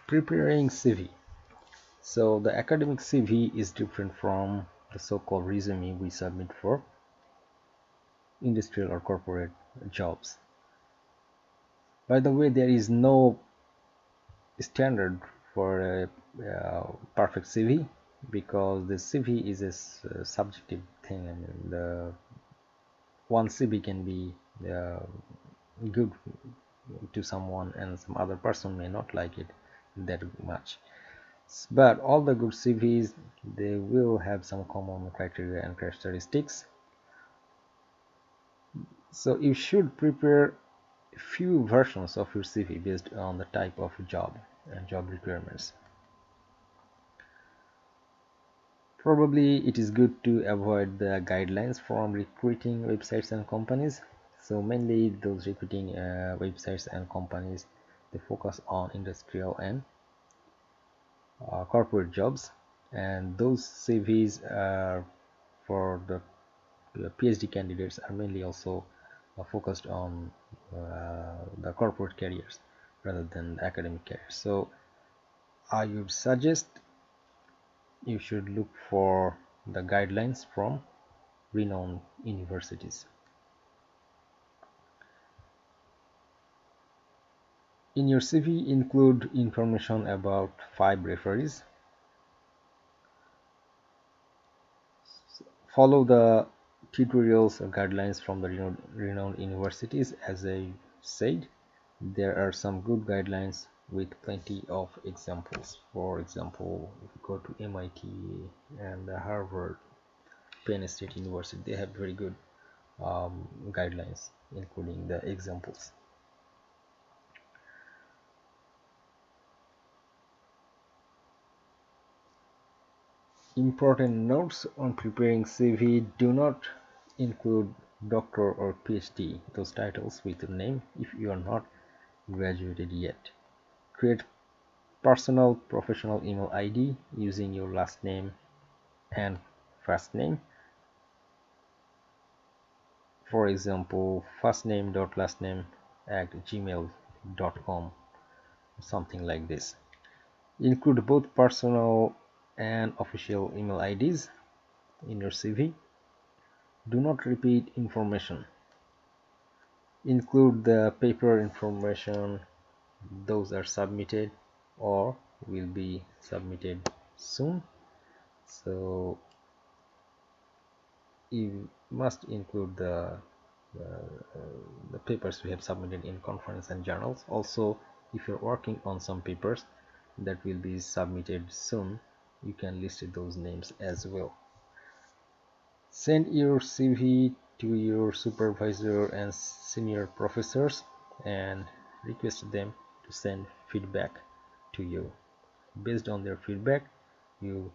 Preparing CV. So the academic CV is different from the so-called resume we submit for industrial or corporate jobs. By the way, there is no standard for a perfect CV, because the CV is a subjective thing, and one CV can be good to someone and some other person may not like it that much. But all the good CVs, they will have some common criteria and characteristics. So you should prepare few versions of your CV based on the type of job and job requirements. Probably it is good to avoid the guidelines from recruiting websites and companies. So mainly those recruiting websites and companies, they focus on industrial and corporate jobs, and those CVs are for the PhD candidates are mainly also focused on the corporate careers rather than the academic careers. So I would suggest you should look for the guidelines from renowned universities. In your CV, include information about 5 referees. Follow the tutorials or guidelines from the renowned universities. As I said, there are some good guidelines with plenty of examples. For example, if you go to MIT and Harvard, Penn State University, they have very good guidelines including the examples. Important notes on preparing CV: do not include doctor or PhD, those titles, with your name if you are not graduated yet. Create personal professional email ID using your last name and first name. For example, first name dot last name at gmail.com, something like this. Include both personal and official email IDs in your CV. Do not repeat information. Include the paper information, those are submitted or will be submitted soon. So you must include the papers we have submitted in conference and journals. Also, if you're working on some papers that will be submitted soon, you can list those names as well. Send your CV to your supervisor and senior professors and request them to send feedback to you. Based on their feedback, you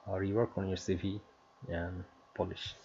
rework on your CV and polish.